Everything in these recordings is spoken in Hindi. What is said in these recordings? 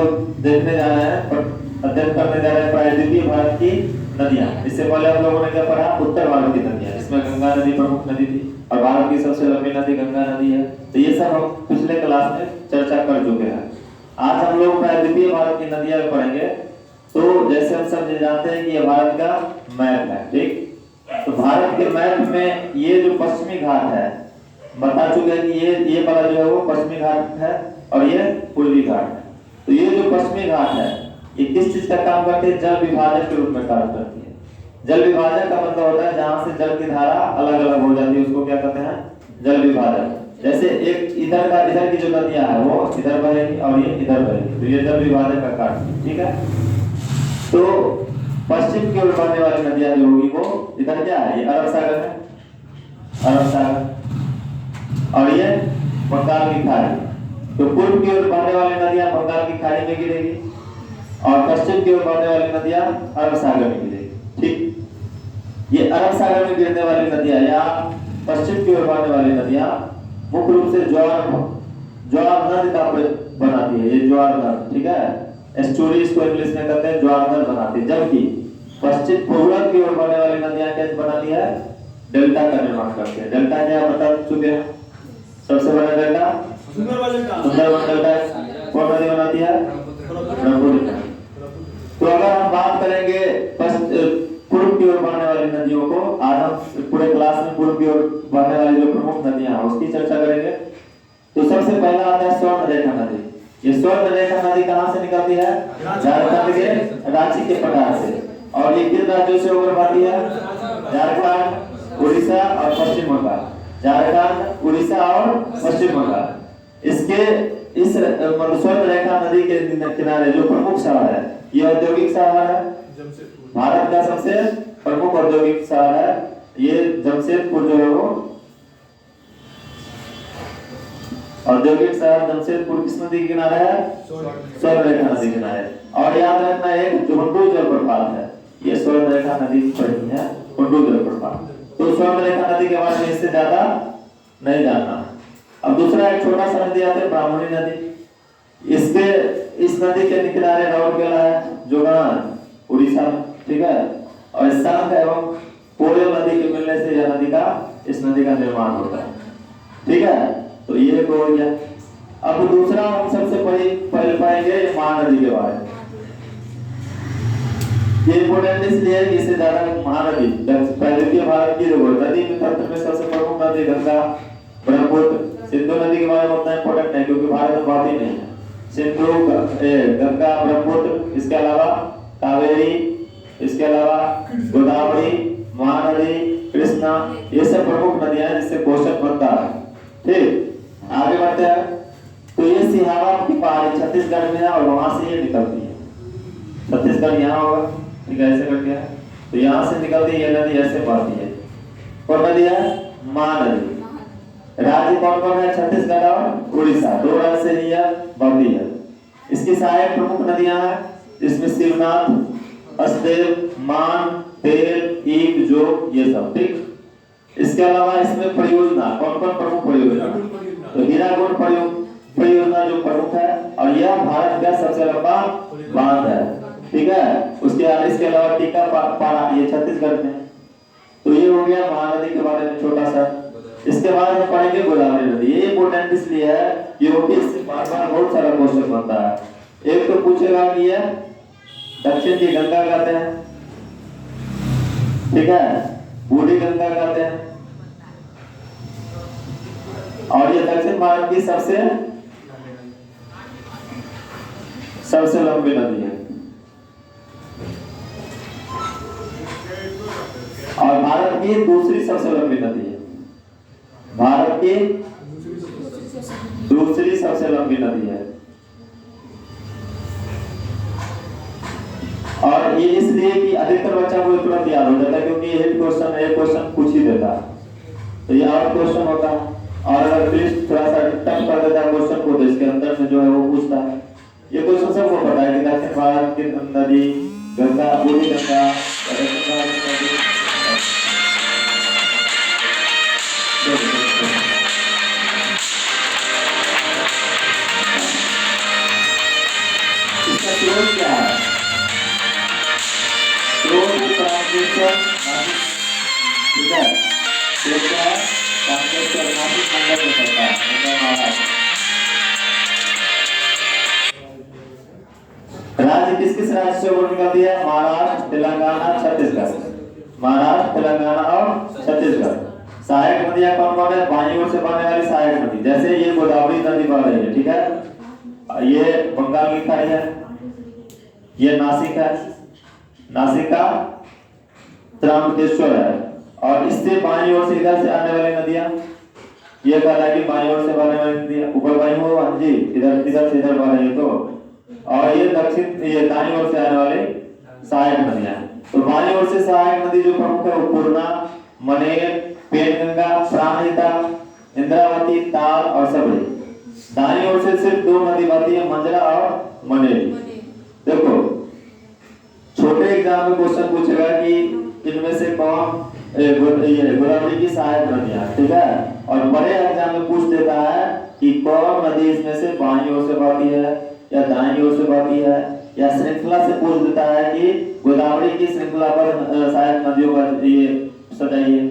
लोग देखने जा रहे हैं, अध्ययन करने जा रहे हैं प्रायद्वीपीय भारत की नदियां। इससे पहले हम लोगों ने क्या पढ़ा? उत्तर भारत की नदियां, जिसमें गंगा नदी प्रमुख नदी थी और भारत की सबसे लंबी नदी गंगा नदी है। तो ये सब हम पिछले क्लास में चर्चा कर चुके हैं। आज हम लोग प्रायद्वीपीय भारत की नदियां पढ़ेंगे। तो जैसे हम सब जानते हैं कि ये भारत का मैप है, ठीक? तो भारत के मैप में ये जो पश्चिमी घाट है, बता चुके हैं कि ये वाला जो है वो पश्चिमी घाट है और ये पूर्वी घाट है। तो ये जो पश्चिमी घाट है ये किस चीज का काम करती है? जल विभाजक के रूप में कार्य करती है। जल विभाजक का मतलब होता है जहां से जल की धारा अलग अलग हो जाती है उसको क्या कहते हैं? जल विभाजक। जैसे एक इधर की जो नदियां है वो इधर बहेगी और ये इधर बहेगी, तो ये जल विभाजक का कार्य, ठीक है? तो पश्चिम की ओर बहने वाली नदियां जो होगी वो इधर क्या है? ये अरब सागर है, अरब सागर, और ये बंगाल की खाड़ी। तो पूर्व की ओर बहने वाली नदियां बंगाल की खाड़ी में गिरेगी और पश्चिम की ओर बहने वाली नदियां अरब सागर में गिरेगी, ठीक? ये अरब सागर में गिरने वाली नदियां या पश्चिम की ओर बहने वाली नदियां मुख्य रूप से ज्वार नद का बनाती है। ये ज्वार नद, ठीक है? एस्चुरी इसको इंग्लिश में कहते हैं, ज्वार नद बनाती है। जबकि पश्चिम पूर्व की ओर बहने वाली नदियां क्या बनाती है? डेल्टा का निर्माण करती है। डेल्टा क्या बता चुके हैं? सबसे बड़ा डेल्टा सुंदरबन डेल्टा कौन नदी बनाती है? ब्रह्मपुत्र। तो अगर हम बात करेंगे पूर्व की ओर बहने वाली नदियों को, आज हम पूरे क्लास में पूर्व की ओर बहने वाली जो प्रमुख नदियां हैं उसकी चर्चा करेंगे। तो सबसे पहला आता है स्वर्ण रेखा नदी। ये स्वर्ण रेखा नदी कहां से निकलती है? झारखंड के रांची के पठार से। और ये किन राज्यों से होकर बहती है? झारखंड, उड़ीसा और पश्चिम बंगाल। झारखंड, उड़ीसा और पश्चिम बंगाल। इसके इस स्वर्ण रेखा नदी के किनारे जो प्रमुख शहर है, ये औद्योगिक शहर है, भारत का सबसे प्रमुख औद्योगिक शहर है। ये जमशेदपुर जो है वो औद्योगिक शहर जमशेदपुर किस नदी के किनारे है? स्वर्ण रेखा नदी के किनारे। और याद रखना एक हुंडू जलप्रपात है, ये स्वर्ण रेखा नदी पड़ती है, हुंडू जलप्रपात। तो स्वर्ण रेखा नदी के बारे में इससे ज्यादा नहीं जानना। अब दूसरा एक छोटा सा नदी आता है ब्राह्मणी नदी। इस नदी के किनारे राउरकेला है, जोगान उड़ीसा में, ठीक है? और सांग एवं पोयो नदी के मिलने से यह इस नदी का निर्माण होता है, ठीक है? तो ये हो गया। अब दूसरा हम सबसे पहले पाएंगे महानदी के बारे में। ये इंपोर्टेंट इसलिए है कि इससे ज्यादा महानदी प्रायद्वीपीय भारत की जो नदी में तंत्र में सबसे प्रमुख नदी गंगा, ब्रह्मपुत्र, सिंधु नदी के बारे में उतना इंपोर्टेंट नहीं क्योंकि भारत में बहती नहीं है। सिंधु, गंगा, ब्रह्मपुत्र, इसके अलावा कावेरी, इसके अलावा गोदावरी, महानदी, कृष्णा, ये सब प्रमुख नदियां हैं जिससे क्वेश्चन बनता है, ठीक? आगे बढ़ते हैं। तो ये सिहावा की पहाड़ी छत्तीसगढ़ में है और वहां से ये निकलती है। छत्तीसगढ़ यहाँ होगा, ठीक है? ऐसे करके है। तो यहाँ से निकलती है ये नदी, ऐसे बहती है। कौन नदी है? महानदी। राज्य कौन कौन है? छत्तीसगढ़ और उड़ीसा, दो राज्य से ये बहती है। इसकी सहायक प्रमुख नदियां हैं, इसमें शिवनाथ, हसदेव, मान, तेल, ईग, जोग, ये सब, ठीक? इसके अलावा इसमें परियोजना कौन कौन प्रमुख परियोजना? तो हीराकुंड परियोजना जो प्रमुख है और यह भारत का सबसे लंबा बांध है, ठीक है? इसके अलावा टीका पारा, ये छत्तीसगढ़ में। तो ये हो गया महानदी के बारे में छोटा सा। इसके बाद हम पढ़ेंगे गोदावरी नदी। ये इंपोर्टेंट इसलिए है, ये होगी इससे बार बार बहुत सारा क्वेश्चन बनता है। एक तो पूछेगा कि ये दक्षिण की गंगा कहते हैं, ठीक है? बूढ़ी गंगा कहते हैं। और ये दक्षिण भारत की सबसे लंबी नदी है और भारत की दूसरी सबसे लंबी नदी है। भारत की दूसरी सबसे लंबी नदी है। और ये इसलिए कि अधिकतर बच्चा को तुरंत याद हो जाता है क्योंकि ये क्वेश्चन पूछ ही देता है। तो ये और क्वेश्चन होता है और अगर प्लीज थोड़ा सा टफ कर देता है क्वेश्चन को तो इसके अंदर में जो है वो पूछता है। ये क्वेश्चन सबको पता है कि दक्षिण भारत की नदी गंगा, बूढ़ी गंगा, कामेश्वर नासिक, ठीक है, ये क्या है, कामेश्वर नासिक मंडल में पड़ता है, मुंबई महाराष्ट्र। राज्य किस किस राज्य से होकर निकलती है? महाराष्ट्र, तेलंगाना, छत्तीसगढ़। महाराष्ट्र, तेलंगाना और छत्तीसगढ़। सहायक नदियां कौन कौन है? बाईं ओर से बहने वाली सहायक नदी, जैसे ये गोदावरी नदी बह रही है, ठीक है, ये बंगाल की खाड़ी है, ये नासिक है, नासिक का त्रंबकेश्वर है, और इससे बाईं ओर से इधर से आने वाली नदियां ये कहलाएगी बाईं ओर से बहने वाली नदियां। ऊपर बाईं हो जी, इधर इधर से इधर बह रही है तो, और ये दक्षिण ये दाईं ओर से आने वाली सहायक नदियां। तो बाईं ओर से सहायक नदी जो प्रमुख है वो पूर्णा, मनेर, पेनगंगा, प्राणहिता, इंद्रावती, ताल और सबरी। दाईं ओर से सिर्फ दो नदी बहती है, मंजरा और मनेरी। देखो छोटे एग्जाम में क्वेश्चन पूछेगा कि इनमें से कौन गोदावरी की सहायक नदियां, ठीक है, और बड़े एग्जाम में पूछ देता है कि कौन नदी इसमें से बाईं ओर से बहती है या दाईं ओर से बहती है, या श्रृंखला से पूछ देता है कि गोदावरी की श्रृंखला पर सहायक नदियों का ये सजाइए।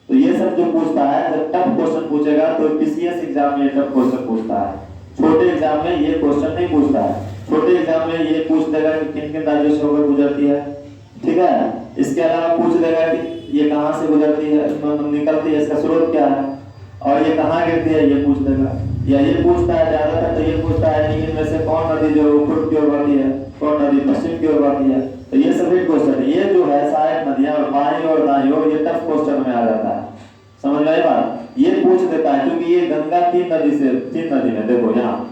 तो ये सब जो पूछता है, जब टफ क्वेश्चन पूछेगा तो पीसीएस एग्जाम में टफ क्वेश्चन पूछता है, छोटे एग्जाम में ये क्वेश्चन नहीं पूछता है। छोटे एग्जाम में ये पूछ देगा कि किन किन राज्यों से होकर गुजरती है, ठीक है, इसके अलावा पूछ देगा कि ये कहां से गुजरती है, निकलती है, इसका स्रोत क्या है, और ये कहां गिरती है, ये पूछ देगा। या ये पूछता है ज्यादातर, तो ये पूछता है कि इनमें से कौन नदी जो पूर्व की ओर बहती है, कौन नदी पश्चिम की ओर बहती है। तो ये सभी क्वेश्चन, ये जो है सहायक नदियां और बाईं और दाईं ओर, ये टफ क्वेश्चन में आ जाता है, समझ में आई बात, ये पूछ देता है, क्योंकि ये गंगा तीन नदी में, देखो यहाँ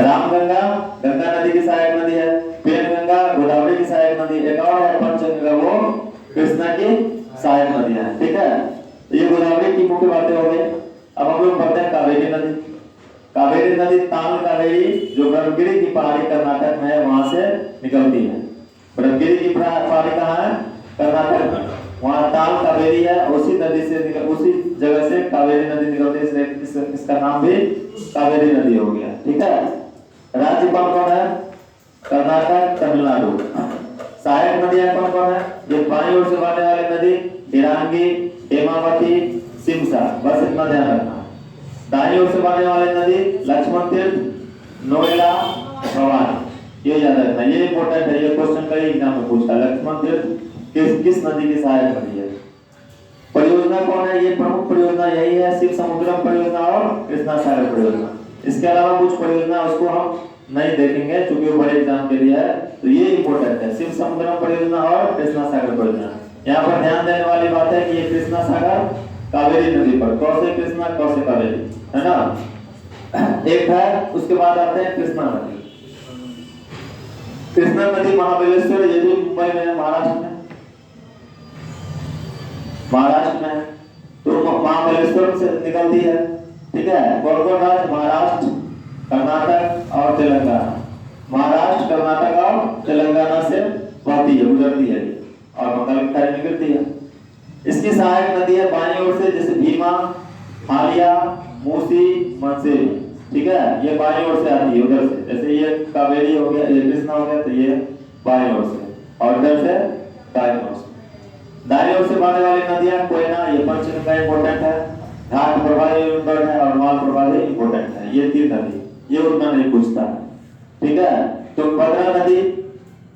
रामगंगा गंगा नदी की सहायक नदी है, पेनगंगा गोदावरी की सहायक नदी, एक और है पंचगंगा, वो कृष्णा की सहायक नदियां है, ठीक है। तो ये गोदावरी की मुख्य बातें हो गई। अब हम लोग पढ़ते हैं कावेरी नदी। कावेरी नदी ताल कावेरी जो ब्रह्मगिरी की पहाड़ी कर्नाटक में है, वहां से निकलती है। ब्रह्मगिरी की पहाड़ी कहाँ है? कर्नाटक में, वहां ताल कावेरी है, उसी नदी से उसी जगह से कावेरी नदी निकलती है, इसलिए इसका नाम भी कावेरी नदी हो गया, ठीक है। राज्य कौन कौन है? कर्नाटक, तमिलनाडु। सहायक नदियां कौन कौन है? ये बाईं ओर से बहने वाली नदी हिरांगी, हेमावती, सिमसा, बस इतना ध्यान रखना। दाईं ओर से बहने वाली नदी लक्ष्मण तीर्थ, नोएडा, भवानी, ये याद रखना, ये इंपॉर्टेंट है, ये क्वेश्चन कई एग्जाम में पूछता है। लक्ष्मण तीर्थ किस नदी की सहायक नदी है? परियोजना कौन है? ये प्रमुख परियोजना यही है, शिव समुद्रम परियोजना और कृष्णा सागर परियोजना। इसके अलावा कुछ परियोजना उसको हम नहीं देखेंगे क्योंकि वो बड़े एग्जाम के लिए है, तो ये इंपॉर्टेंट है, शिव समुद्रम परियोजना और कृष्णा सागर परियोजना। यहाँ पर ध्यान देने वाली बात है कि ये कृष्णा सागर कावेरी नदी पर, कौसे कृष्णा कौसे कावेरी, है ना, एक है। उसके बाद आते हैं कृष्णा नदी। कृष्णा नदी महाबलेश्वर, ये भी मुंबई में है, महाराष्ट्र में तो महाबलेश्वर से निकलती है, ठीक है। कौन कौन राज्य? महाराष्ट्र, कर्नाटक और तेलंगाना। महाराष्ट्र, कर्नाटक और तेलंगाना से बहती है, गुजरती है और बंगाल की खाड़ी में गिरती है। इसकी सहायक नदी है बाईं ओर से, जैसे भीमा, हालिया, मूसी, मनसेरी, ठीक है, ये बाईं ओर से आती है उधर से, जैसे ये कावेरी हो गया, ये कृष्णा हो गया, तो ये बाईं ओर से, और इधर से दाईं ओर से। दाईं ओर से बहने वाली नदियां कोयना, ये पंचगंगा इंपॉर्टेंट है, घाट प्रवाही इंपॉर्टेंट है, और माल प्रवाही इंपॉर्टेंट है, ये तीन नदी, ये उतना नहीं पूछता है, ठीक है। तुंगभद्रा नदी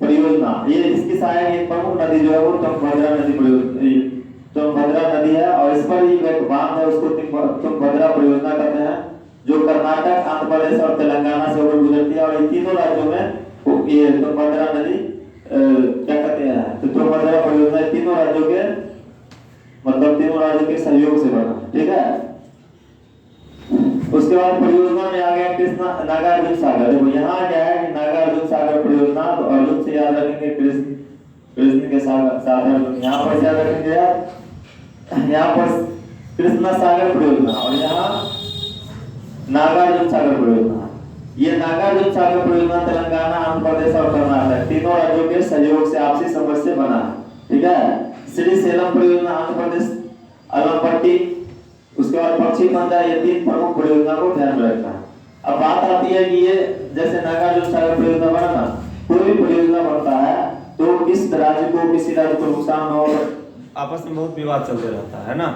परियोजना, ये इसकी सहायक एक प्रमुख नदी जो है वो तुंगभद्रा नदी परियोजना, तुंगभद्रा नदी है, और इस पर ही एक बांध है, उसको तुंगभद्रा परियोजना कहते हैं, जो कर्नाटक, आंध्र प्रदेश और तेलंगाना से होकर गुजरती है, और ये तीनों राज्यों में ये तुंगभद्रा नदी क्या कहते हैं, तो तुंगभद्रा परियोजना तीनों राज्यों के मतलब तीनों राज्यों के सहयोग से बना, ठीक है। उसके बाद परियोजना में आ गया कृष्णा नागार्जुन सागर। देखो यहाँ क्या है कि नागार्जुन सागर परियोजना, तो अर्जुन से याद रखेंगे कृष्ण के सागर, यहाँ पर याद रखेंगे यहाँ पर कृष्णा सागर परियोजना, और यहाँ नागार्जुन सागर परियोजना। ये नागार्जुन सागर परियोजना तेलंगाना, आंध्र प्रदेश और कर्नाटक तीनों राज्यों के सहयोग से आपसी समझ से बना, ठीक है। श्रीशैलम परियोजना आंध्र प्रदेश, अलमपट्टी, उसके बाद पश्चिम बंगाल, ये तीन प्रमुख परियोजना को ध्यान में रखना है। अब बात आती है कि ये जैसे नागार्जुन सागर परियोजना बना ना, कोई भी परियोजना बनता है तो किस राज्य को किसी राज्य को नुकसान हो, आपस में बहुत विवाद चलते रहता है ना।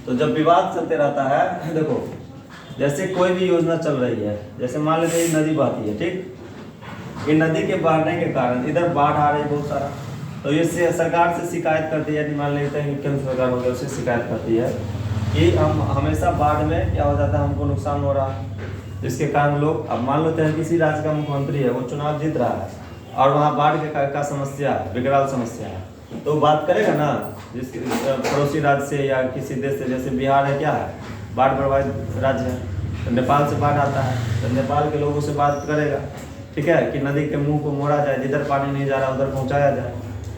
तो जब विवाद चलते रहता है, देखो जैसे कोई भी योजना चल रही है, जैसे मान लेते हैं नदी बहती है, ठीक, ये नदी के बहने के कारण इधर बाढ़ आ रही है बहुत सारा, तो ये सरकार से शिकायत करती है, मान लेते हैं केंद्र सरकार हो गया, उससे शिकायत करती है कि हम हमेशा बाढ़ में क्या हो जाता है, हमको नुकसान हो रहा है, जिसके कारण लोग, अब मान लेते हैं किसी राज्य का मुख्यमंत्री है, वो चुनाव जीत रहा है और वहाँ बाढ़ का समस्या, विकराल समस्या है, तो बात करेगा ना जिस पड़ोसी राज्य से या किसी देश से, जैसे बिहार है, क्या है, बाढ़ प्रभावित राज्य है, तो नेपाल से बाढ़ आता है, तो नेपाल के लोगों से बात करेगा, ठीक है, कि नदी के मुंह को मोड़ा जाए, जिधर पानी नहीं जा रहा उधर पहुंचाया जाए।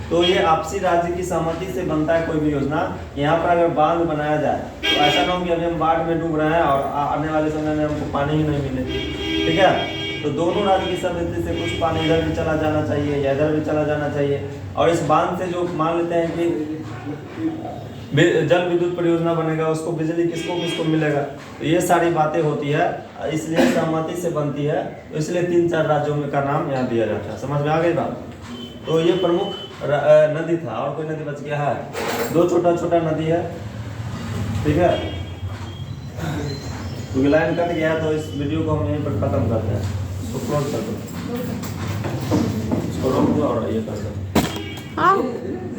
तो ये आपसी राज्य की सहमति से बनता है कोई भी योजना। यहाँ पर अगर बांध बनाया जाए तो ऐसा ना हो कि अभी हम बाढ़ में डूब रहे हैं और आने वाले समय में हमको पानी ही नहीं मिले, ठीक है। तो दोनों राज्य की सहमति से कुछ पानी इधर भी चला जाना चाहिए या इधर भी चला जाना चाहिए, और इस बांध से जो मान लेते हैं कि जल विद्युत परियोजना बनेगा, उसको बिजली किसको किसको मिलेगा, तो ये सारी बातें होती है, इसलिए सहमति से बनती है, तो इसलिए 3-4 राज्यों में का नाम यहाँ दिया जाता है। समझ में आ गई बात। तो ये प्रमुख नदी था, और कोई नदी बच गया है, 2 छोटा छोटा नदी है, ठीक है। क्योंकि लाइन कट गया तो इस वीडियो को हम यहीं पर खत्म करते हैं, इसको क्लोज कर दो, इसको रोक दो और ये कर दो।